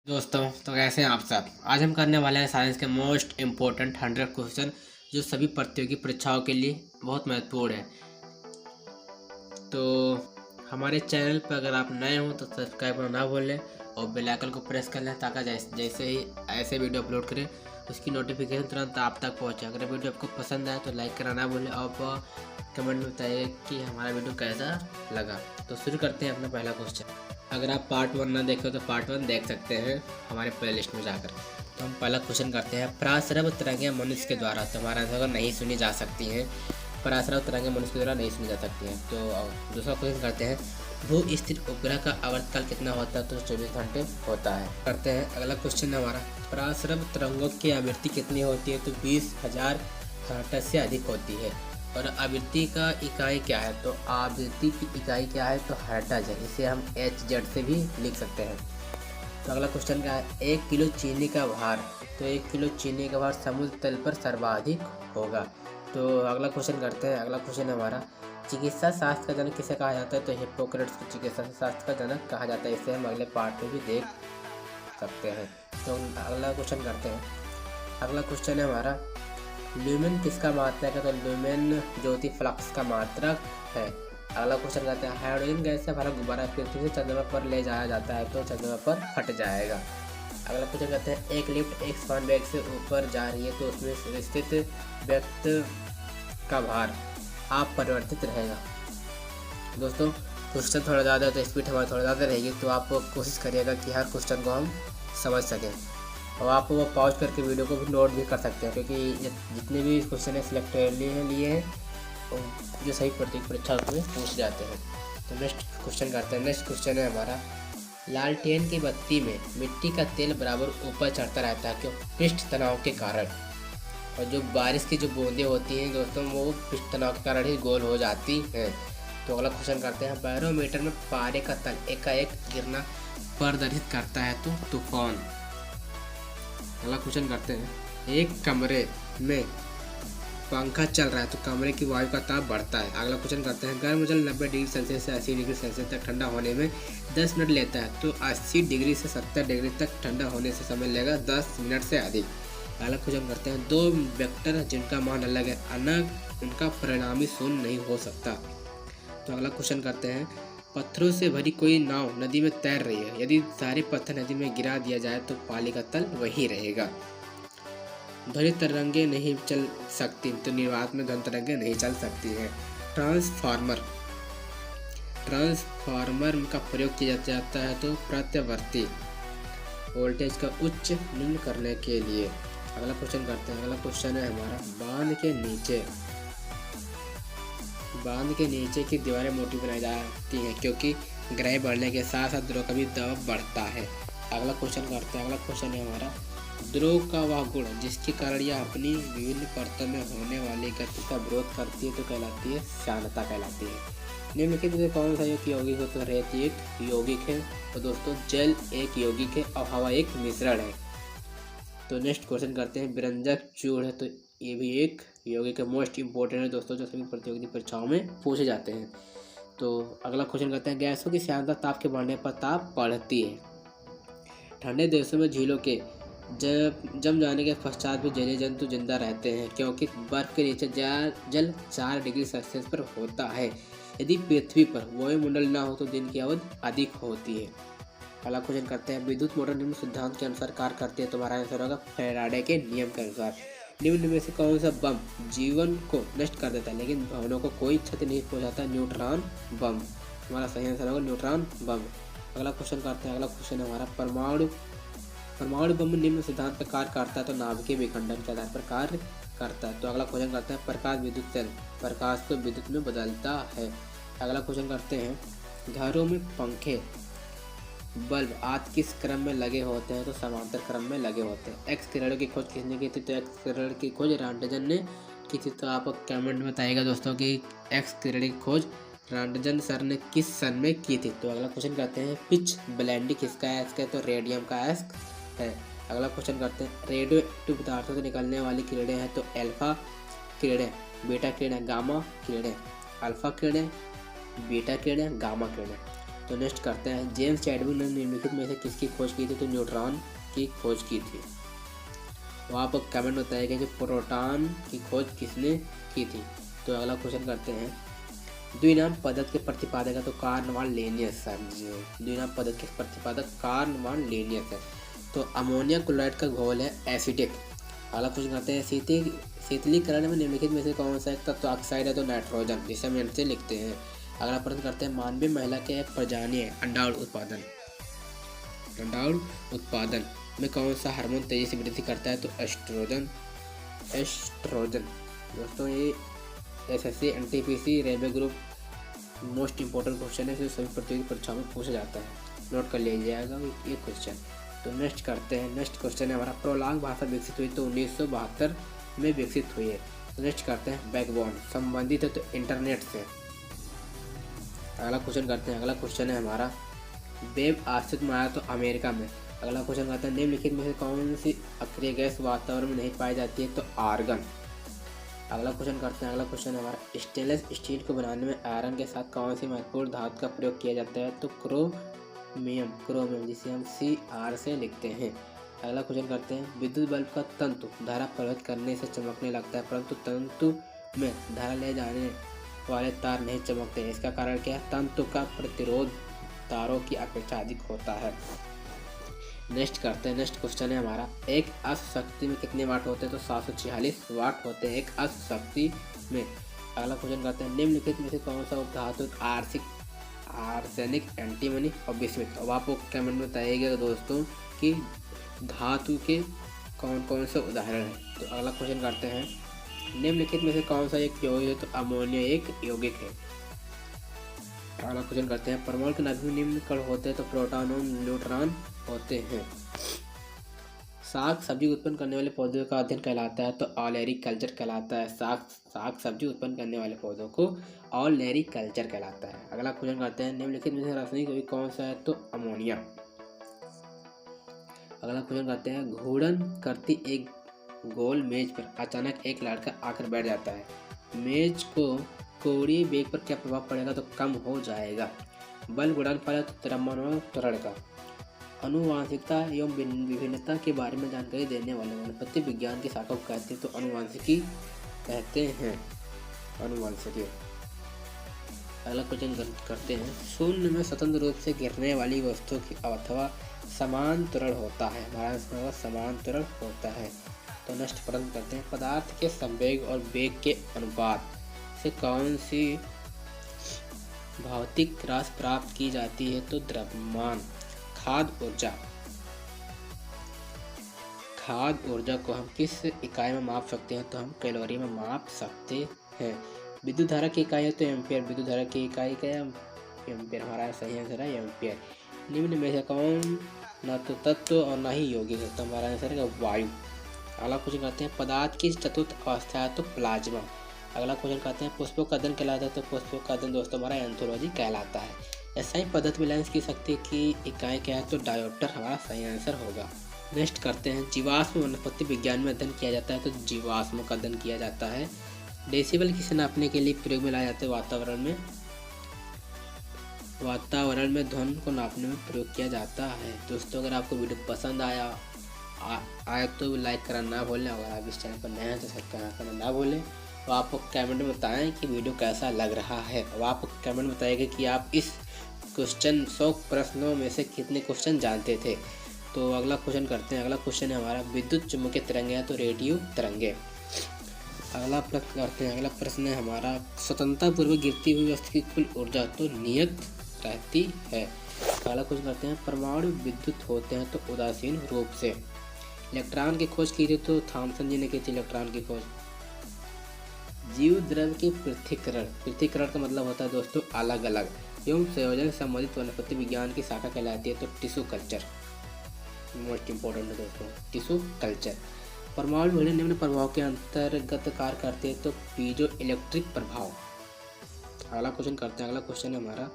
दोस्तों तो कैसे हैं आप सब। आज हम करने वाले हैं साइंस के मोस्ट इम्पोर्टेंट 100 क्वेश्चन जो सभी प्रतियोगी परीक्षाओं के लिए बहुत महत्वपूर्ण है। तो हमारे चैनल पर अगर आप नए हो तो सब्सक्राइब करना ना भूलें और बेल आइकन को प्रेस कर लें ताकि जैसे ही ऐसे वीडियो अपलोड करें उसकी नोटिफिकेशन तुरंत आप तक पहुँचे। अगर वीडियो आपको पसंद आए तो लाइक करना ना भूलें और कमेंट में बताइए कि हमारा वीडियो कैसा लगा। तो शुरू करते हैं अपना पहला क्वेश्चन। अगर आप पार्ट 1 ना देखे तो पार्ट 1 देख सकते हैं हमारे प्लेलिस्ट में जाकर। तो हम पहला क्वेश्चन करते हैं, प्रासरव तरंगें मनुष्य के द्वारा, तो हमारा आंसर नहीं सुनी जा सकती हैं। प्रासरव तरंगें मनुष्य के द्वारा नहीं सुनी जा सकती हैं। तो दूसरा क्वेश्चन करते हैं, भू स्थित उपग्रह का आवर्तकाल कितना होता है? तो 24 घंटे होता है। करते हैं अगला क्वेश्चन हमारा, प्रासरव तरंगों की आवृत्ति कितनी होती है? तो 20,000 हर्ट्ज से अधिक होती है। और आवृत्ति का इकाई क्या है? तो आवृत्ति की इकाई क्या है? तो हर्ट्ज है। इसे हम HZ से भी लिख सकते हैं। तो अगला क्वेश्चन क्या है, 1 किलो चीनी का भार, तो 1 किलो चीनी का भार समुद्र तल पर सर्वाधिक होगा। तो अगला क्वेश्चन करते हैं। अगला क्वेश्चन हमारा, चिकित्सा शास्त्र का जनक किसे कहा जाता है? तो हिप्पोक्रेट्स को चिकित्सा शास्त्र का जनक कहा जाता है। इसे हम अगले पार्ट में भी देख सकते हैं। तो अगला क्वेश्चन करते हैं। अगला क्वेश्चन है हमारा, ल्यूमेन किसका मात्रक है? तो ल्यूमेन ज्योति फ्लक्स का मात्रक है। अगला क्वेश्चन कहते हैं, हाइड्रोजन गैस से भरा गुब्बारा पृथ्वी से चंद्रमा पर ले जाया जाता है तो चंद्रमा पर फट जाएगा। अगला क्वेश्चन कहते हैं, एक लिफ्ट एक समान वेग से ऊपर जा रही है तो उसमें स्थित व्यक्ति का भार अपरिवर्तित रहेगा। दोस्तों क्वेश्चन थोड़ा ज़्यादा है तो स्पीड हमारी थोड़ा ज़्यादा रहेगी, तो आप कोशिश करिएगा कि हर क्वेश्चन को हम समझ सकें। और आप वो पॉज करके वीडियो को भी नोट भी कर सकते हैं, क्योंकि जितने भी क्वेश्चन है सिलेक्ट लिए हैं जो सही परीक्षा में पूछ जाते हैं। तो नेक्स्ट क्वेश्चन करते हैं। नेक्स्ट क्वेश्चन है हमारा, लालटेन की बत्ती में मिट्टी का तेल बराबर ऊपर चढ़ता रहता है क्यों? पृष्ठ तनाव के कारण। और जो बारिश की जो बूंदें होती हैं दोस्तों वो पृष्ठ तनाव के कारण ही गोल हो जाती हैं। तो अगला क्वेश्चन करते हैं, बैरोमीटर में पारे का तल एकाएक गिरना प्रदर्शित करता है तो तूफान। अगला क्वेश्चन करते हैं, एक कमरे में पंखा चल रहा है तो कमरे की वायु का ताप बढ़ता है। अगला क्वेश्चन करते हैं, गर्म जल 90 डिग्री सेल्सियस से 80 डिग्री सेल्सियस तक ठंडा होने में 10 मिनट लेता है तो 80 डिग्री से 70 डिग्री तक ठंडा होने से समय लेगा 10 मिनट से अधिक। अगला क्वेश्चन करते हैं, दो वेक्टर जिनका मान अलग है अलग उनका परिणामी शून्य नहीं हो सकता। तो अगला क्वेश्चन करते हैं, पत्थरों से भरी कोई नाव नदी में तैर रही है, यदि सारे पत्थर नदी में गिरा दिया जाए तो पानी का तल वही रहेगा। ध्वनि तरंगे नहीं चल सकती तो निर्वात में ध्वनि तरंगे नहीं चल सकती हैं। ट्रांसफार्मर का प्रयोग किया जाता है तो प्रत्यावर्ती वोल्टेज का उच्च निम्न करने के लिए। अगला क्वेश्चन करते हैं। अगला क्वेश्चन है हमारा, बांध के नीचे की दीवारें मोटी बनाई जाती हैं क्योंकि गहराई बढ़ने के साथ साथ द्रव का भी दबाव बढ़ता है। अगला क्वेश्चन करते हैं। अगला क्वेश्चन है हमारा, द्रव का वह गुण जिसके कारण यह अपनी विभिन्न परतों में होने वाली गति का विरोध करती है तो कहलाती है श्यानता कहलाती है। निम्नलिखित में कौन सा एक यौगिक है? तो रेत एक यौगिक है और दोस्तों जल एक यौगिक है और हवा एक मिश्रण है। तो नेक्स्ट क्वेश्चन करते हैं, विरंजक चूर्ण है तो ये भी एक यौगिक है। मोस्ट इंपॉर्टेंट है दोस्तों जो सभी प्रतियोगी परीक्षाओं में पूछे जाते हैं। तो अगला क्वेश्चन करते हैं, गैसों की श्यानता ताप के बढ़ने पर ताप बढ़ती है। ठंडे देशों में झीलों के जम जाने के पश्चात भी जलीय जंतु जिंदा रहते हैं क्योंकि बर्फ के नीचे जल 4 डिग्री सेल्सियस पर होता है। यदि पृथ्वी पर वायुमंडल न हो तो दिन की अवधि अधिक होती है। अगला क्वेश्चन करते हैं, विद्युत मोटर निम्न सिद्धांत के अनुसार कार्य करती है। तुम्हारा आंसर होगा फैराडे के नियम के अनुसार। निम्न में से कौन सा बम जीवन को नष्ट कर देता है लेकिन भवनों को कोई क्षति नहीं पहुंचाता? न्यूट्रॉन बम। हमारा सही आंसर होगा न्यूट्रॉन बम। अगला क्वेश्चन करते हैं। अगला क्वेश्चन है हमारा, परमाणु बम निम्न सिद्धांत पर कार्य करता है तो नाभिकीय विखंडन के आधार पर कार्य करता है। तो अगला क्वेश्चन करते हैं, प्रकाश विद्युत सेल प्रकाश को विद्युत में बदलता है। अगला क्वेश्चन करते हैं, घरों में पंखे बल्ब आदि किस क्रम में लगे होते हैं? तो समांतर क्रम में लगे होते हैं। एक्स किरण की खोज किसने की थी? तो एक्स किरण की खोज रॉन्टजन ने की थी। तो आप कमेंट में बताइएगा दोस्तों कि एक्स किरण की खोज रॉन्टजन सर ने किस सन में की थी। तो अगला क्वेश्चन करते हैं, पिच ब्लेंडी किसका एस्क है? तो रेडियम का एस्क है। अगला क्वेश्चन करते हैं, रेडियो एक्टिव पदार्थों से निकलने वाली किरणें हैं तो अल्फा किरणें, बीटा किरणें, गामा किरणें। अल्फा किरणें, बीटा किरणें, गामा किरणें। तो नेक्स्ट करते हैं, जेम्स चैडविक ने निम्नलिखित में से किसकी खोज की थी? तो न्यूट्रॉन की खोज की थी। वो आप कमेंट में बताइएगा कि प्रोटॉन की खोज किसने की थी। तो अगला क्वेश्चन करते हैं, द्विनाम पद्धत के प्रतिपादक है? तो कार्ल वॉन लिनियस है। द्विनाम पद्धत के प्रतिपादक कार्ल वॉन लिनियस है। तो अमोनिया क्लोराइड का घोल है एसिडिक। अगला क्वेश्चन करते हैं, शीतलीकरण में निम्नलिखित में से कौन सा एक तत्व ऑक्साइड है? तो नाइट्रोजन, जिसे हम एन से लिखते हैं। अगला प्रश्न करते हैं, मानवीय महिला के एक प्रजनन है अंडाणु उत्पादन। अंडाणु उत्पादन में कौन सा हार्मोन तेजी से वृद्धि करता है? तो एस्ट्रोजन। एस्ट्रोजन दोस्तों, ये SSC NTPC railway group most important question है, जो सभी प्रतियोगी परीक्षाओं में पूछा जाता है, नोट कर लिया जाएगा ये क्वेश्चन। तो नेक्स्ट करते हैं, नेक्स्ट क्वेश्चन है हमारा, प्रोलॉन्ग भाषा विकसित हुई? तो 1972 में विकसित हुई है। तो नेक्स्ट करते हैं, बैकबोन संबंधित है तो इंटरनेट से। अगला क्वेश्चन करते हैं, अगला क्वेश्चन है हमारा, वेब अस्तित्व में आया तो अमेरिका में। अगला क्वेश्चन करते हैं, निम्नलिखित में से कौन सी अक्रिय गैस वातावरण में नहीं पाई जाती है? तो आर्गन। अगला क्वेश्चन करते हैं, अगला क्वेश्चन है हमारा, स्टेनलेस स्टील को बनाने में आयरन के साथ कौन सी महत्वपूर्ण धातु का प्रयोग किया जाता है? तो क्रोमियम, जिसे हम Cr से लिखते हैं। अगला क्वेश्चन करते हैं, विद्युत बल्ब का तंतु धारा प्रवाहित करने से चमकने लगता है, परंतु तंतु में धारा ले जाने वाले तार नहीं चमकते, इसका कारण क्या है? तंतु का प्रतिरोध तारों की अपेक्षा अधिक होता है। नेक्स्ट करते हैं, नेक्स्ट क्वेश्चन है हमारा, एक अश्व शक्ति में कितने वाट होते हैं? तो 746 वाट होते हैं एक अश्व शक्ति में। अगला क्वेश्चन करते हैं, निम्नलिखित में से कौन सा उपधातु आर्सेनिक, एंटीमनी और विस्मित? अब आपको कमेंट में बताइएगा दोस्तों कि धातु के कौन कौन से उदाहरण हैं। तो अगला क्वेश्चन करते हैं, निम्नलिखित में से कौन सा एक यौगिक है? तो अमोनिया एक यौगिक है। अगला क्वेश्चन करते हैं, परमाणु के नाभिक में निम्न कण होते हैं? तो प्रोटॉन और न्यूट्रॉन होते हैं। साग सब्जी उत्पन्न करने वाले पौधों का अध्ययन कहलाता है? तो ऑलेरिकल्चर कहलाता है। साग सब्जी उत्पन्न करने वाले पौधों को ऑलेरिकल्चर कहलाता है। अगला क्वेश्चन करते हैं, निम्नलिखित में से रासायनिक यौगिक कौन सा है? तो अमोनिया। अगला क्वेश्चन करते हैं, घूर्णन करती एक गोल मेज पर अचानक एक लड़का आकर बैठ जाता है, मेज को कोणीय वेग पर क्या प्रभाव पड़ेगा? तो कम हो जाएगा। बल गुणन फल तो द्रव्यमान त्वरण का। अनुवांशिकता एवं विभिन्नता के बारे में जानकारी देने वाले वनस्पति विज्ञान की शाखा को कहते हैं? तो अनुवांशिकी कहते हैं, अनुवांशिकी। अगला क्वेश्चन करते हैं, शून्य में स्वतंत्र रूप से गिरने वाली वस्तु की अथवा समान त्वरण होता है? हमारा इसमें समान त्वरण होता है। तो नेक्स्ट प्रश्न करते हैं, पदार्थ के संवेग और वेग के अनुपात से कौन सी भौतिक राशि प्राप्त की जाती है? तो द्रव्यमान। खाद्य ऊर्जा, खाद्य ऊर्जा को हम किस इकाई में माप सकते हैं? तो हम कैलोरी में माप सकते हैं। विद्युत धारा की इकाई है तो एम्पियर, विद्युत धारा की इकाई क्या है? एम्पियर। हमारा सही आंसर है एम्पियर। निम्न में से कौन न तो तत्व और न ही यौगिक है? तो हमारा आंसर है वायु। अगला क्वेश्चन करते हैं, पदार्थ की चतुर्थ अवस्था है? तो प्लाज्मा। अगला क्वेश्चन करते हैं, पुष्पोत्पादन कहलाता है? तो पुष्पोत्पादन दोस्तों हमारा एंथोलॉजी कहलाता है। एसआई पद्धति में लेंस की शक्ति की इकाई क्या है? तो डायोप्टर हमारा सही आंसर होगा। नेक्स्ट करते हैं, जीवाश्म वनस्पति विज्ञान में अध्ययन किया जाता है? तो जीवाश्म का अध्ययन किया जाता है। डेसिबल किसे नापने के लिए प्रयोग में लाए जाते हैं? वातावरण में ध्वनि को नापने में प्रयोग किया जाता है। दोस्तों अगर आपको वीडियो पसंद आया तो लाइक करना ना भूलें, अगर आप इस चैनल पर नए हैं तो सब्सक्राइब करना ना भूलें। तो आप कमेंट में बताएं कि वीडियो कैसा लग रहा है। और आप कमेंट में बताइएगा कि आप इस क्वेश्चन 100 प्रश्नों में से कितने क्वेश्चन जानते थे। तो अगला क्वेश्चन करते हैं, अगला क्वेश्चन है हमारा, विद्युत चुम्बकीय तरंगे हैं? तो रेडियो तरंगे। अगला प्रश्न करते हैं, अगला प्रश्न है हमारा, स्वतंत्रतापूर्वक गिरती हुई वस्तु की कुल ऊर्जा तो नियत रहती है। अगला क्वेश्चन करते हैं, परमाणु विद्युत होते हैं? तो उदासीन रूप से। इलेक्ट्रॉन की खोज की थी? तो थॉमसन जी ने की थी इलेक्ट्रॉन की खोज। जीव द्रव्य के पृथक्करण का मतलब होता है दोस्तों अलग अलग एवं संयोजन संबंधित वनस्पति विज्ञान की शाखा कहलाती है? तो टिश्यू कल्चर। मोस्ट इंपॉर्टेंट है दोस्तों टिश्यू कल्चर। परमाणु घड़ियां निम्न प्रभाव के अंतर्गत कार्य करते हैं? तो पीजो इलेक्ट्रिक प्रभाव। अगला क्वेश्चन करते हैं, अगला क्वेश्चन है हमारा,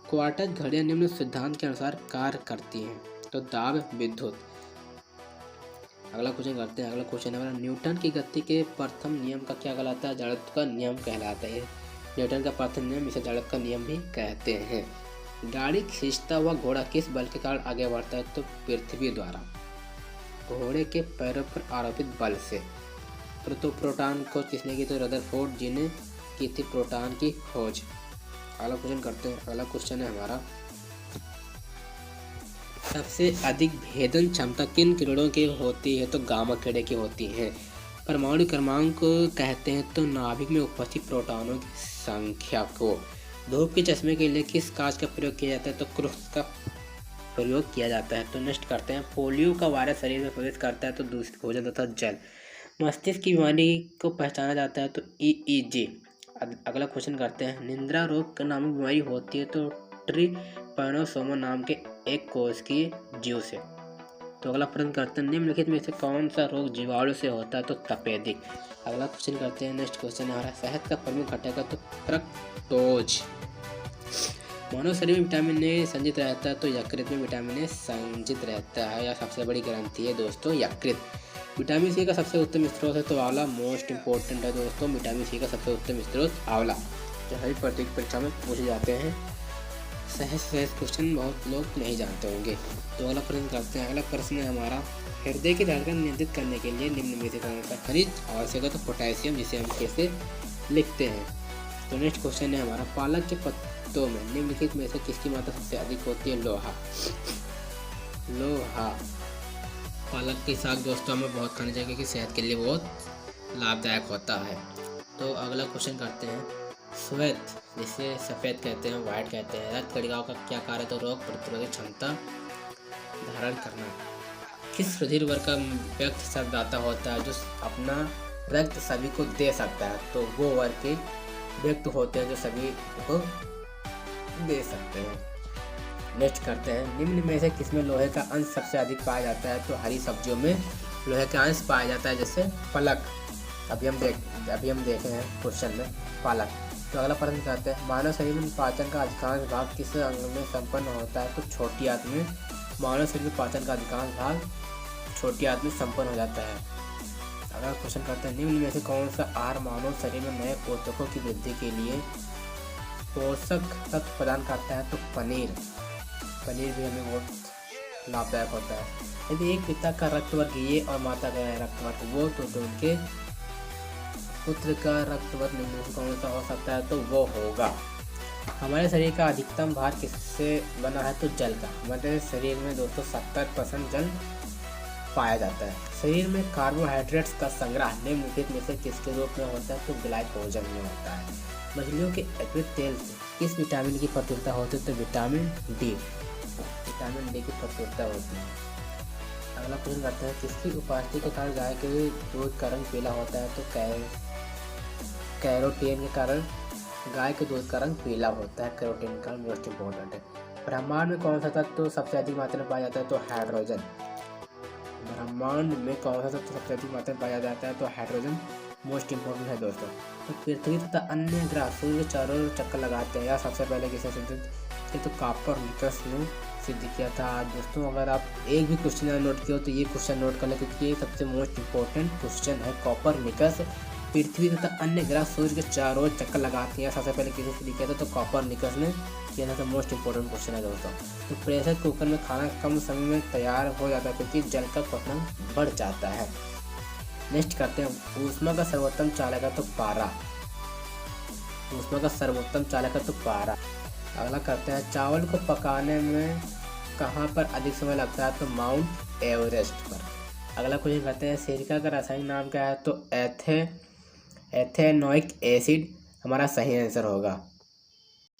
क्वार्ट्ज घड़ियां निम्न सिद्धांत के अनुसार कार्य करती हैं? तो दाब विद्युत। अगला क्वेश्चन करते हैं, अगला क्वेश्चन है हमारा, न्यूटन की गति के प्रथम नियम का क्या कहलाता है? जड़त्व का नियम कहलाता है। न्यूटन का प्रथम नियम इसे जड़त्व का नियम भी कहते हैं। गाड़ी खींचता हुआ घोड़ा किस बल के कारण आगे बढ़ता है? तो पृथ्वी द्वारा। घोड़े के पैरों पर आरोपित बल से। तो प्रोटॉन खोज किसने की? तो रदरफोर्ड जी ने की थी प्रोटॉन की खोज। अगला क्वेश्चन करते हैं। अगला क्वेश्चन है हमारा, सबसे अधिक भेदन क्षमता किन किरणों की होती है? तो गामा किरण की होती है। परमाणु क्रमांक कहते हैं तो नाभिक में उपस्थित प्रोटॉनों की संख्या को। धूप के चश्मे के लिए किस कांच का प्रयोग किया जाता है? तो क्रुक्स का प्रयोग किया जाता है। तो नेक्स्ट करते हैं, पोलियो का वायरस शरीर में प्रवेश करता है तो दूषित भोजन तथा जल। मस्तिष्क की बीमारी को पहचाना जाता है तो EEG। अगला क्वेश्चन करते हैं, निद्रा रोग नामक बीमारी होती है तो ट्रिपैनोसोमा नाम के एक कोष की जीव से। तो अगला प्रश्न करते हैं, निम्नलिखित में से कौन सा रोग जीवाणु से होता है? तो तपेदिक। अगला क्वेश्चन करते हैं, नेक्स्ट क्वेश्चन है हमारा, शहद का प्रमुख घटक है तो फ्रक्टोज। मानव शरीर में विटामिन ए संचित रहता है तो यकृत में विटामिन ए संचित रहता है। यह सबसे बड़ी ग्रंथि है दोस्तों यकृत। विटामिन सी का सबसे उत्तम स्रोत है तो आंवला। मोस्ट इंपॉर्टेंट है दोस्तों विटामिन सी का सबसे उत्तम स्रोत आंवला, जो हर प्रतियोगिता परीक्षा में पूछे जाते हैं। सहज क्वेश्चन बहुत लोग नहीं जानते होंगे। तो अगला प्रश्न करते हैं। अगला प्रश्न है हमारा, हृदय की धड़कन नियंत्रित करने के लिए निम्न में से कौन सा खनिज आवश्यक है? तो पोटेशियम, जिसे हम कैसे लिखते हैं। तो नेक्स्ट क्वेश्चन है हमारा, पालक के पत्तों में निम्नलिखित में से किसकी मात्रा सबसे अधिक होती है? लोहा। पालक के साग दोस्तों हमें बहुत खाना चाहिए क्योंकि सेहत के लिए बहुत लाभदायक होता है। तो अगला क्वेश्चन करते हैं, श्वेत जिसे सफ़ेद कहते हैं, वाइट कहते हैं, रक्त कणिकाओं का क्या कार्य है? तो रोग प्रतिरोधक क्षमता धारण करना। किस रुधिर वर्ग का व्यक्ति रक्तदाता होता है जो अपना रक्त सभी को दे सकता है? तो वो वर्ग के व्यक्ति होते हैं जो सभी को दे सकते हैं। नेक्स्ट करते हैं, निम्न में से किसमें लोहे का अंश सबसे अधिक पाया जाता है? तो हरी सब्जियों में लोहे का अंश पाया जाता है, जैसे पालक। अभी हम देखे हैं क्वेश्चन में पालक। तो अगला प्रश्न करते हैं, मानव शरीर में पाचन का अधिकांश भाग किस अंग में संपन्न होता है? तो छोटी आंत में। मानव शरीर में पाचन का अधिकांश भाग छोटी आंत में संपन्न हो जाता है। अगला क्वेश्चन करते हैं, निम्न में से कौन सा आहार मानव शरीर में नए ऊतकों की वृद्धि के लिए पोषक तत्व प्रदान करता है? तो पनीर भी हमें बहुत लाभदायक होता है। यदि एक पिता का रक्त वर्ग ये और माता का रक्त वर्ग वो, तो उनके पुत्र का रक्त वर्ग निम्न में से कौन सा हो सकता है? तो वो होगा। हमारे शरीर का अधिकतम भार किससे बना है? तो जल का। हमारे शरीर में दोस्तों 70% जल पाया जाता है। शरीर में कार्बोहाइड्रेट्स का संग्रह निम्नलिखित में से किसके रूप में होता है? तो ग्लाइकोजन में होता है। मछलियों के अतिरिक्त तेल से किस विटामिन की प्रचुरता होती है? तो विटामिन डी की प्रचुरता होती है। अगला प्रश्न करते हैं, किसकी उपस्थिति के कारण गाय के दूध का रंग पीला होता है? तो कैरोटीन के कारण गाय के दूध का रंग पीला होता है। कैरोटीन का मोस्ट इम्पोर्टेंट है। ब्रह्मांड में कौन सा तत्व सबसे अधिक मात्रा में पाया जाता है? तो हाइड्रोजन। ब्रह्मांड में कौन सा तत्व सबसे अधिक मात्रा में पाया जाता है? तो हाइड्रोजन मोस्ट इम्पोर्टेंट है दोस्तों। तो पृथ्वी तथा अन्य ग्रह सूर्य के चारों ओर चक्कर लगाते हैं। या सबसे पहले किसे सिद्ध किया? तो कोपरनिकस ने सिद्ध किया था। दोस्तों अगर आप एक भी क्वेश्चन नोट किया हो तो ये क्वेश्चन नोट कर लें क्योंकि ये सबसे मोस्ट इम्पोर्टेंट क्वेश्चन है। कोपरनिकस पृथ्वी तथा अन्य ग्रह सूर्य के चारों ओर चक्कर लगाते हैं। सबसे पहले किसे सिद्ध किया था? तो कोपरनिकस ने किया था। मोस्ट इम्पोर्टेंट क्वेश्चन है दोस्तों। तो प्रेशर कुकर में खाना कम समय में तैयार हो जाता है क्योंकि जल का क्वथन बढ़ जाता है। नेक्स्ट करते हैं, ऊष्मा का सर्वोत्तम चालक है तो पारा। अगला करते हैं, चावल को पकाने में कहाँ पर अधिक समय लगता है? तो माउंट एवरेस्ट पर। अगला क्वेश्चन करते हैं, सिरका का रासायनिक नाम क्या है? तो एथेनोइक एसिड हमारा सही आंसर होगा।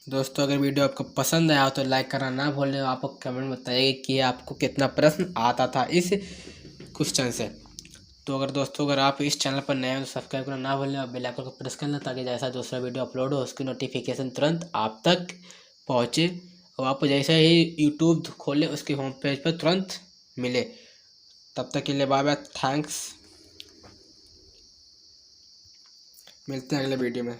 दोस्तों अगर वीडियो आपको पसंद आया हो तो लाइक करना ना भूलें। आपको कमेंट में बताइए कि आपको कितना प्रश्न आता था इस क्वेश्चन से। तो अगर आप इस चैनल पर नए हैं तो सब्सक्राइब करना ना भूलें और बेल आइकन को प्रेस कर लें ताकि जैसा दूसरा वीडियो अपलोड हो उसकी नोटिफिकेशन तुरंत आप तक पहुँचे और आप जैसे ही यूट्यूब खोलें उसके होम पेज पर तुरंत मिले। तब तक के लिए बाय बाय, थैंक्स। मिलते हैं अगले वीडियो में।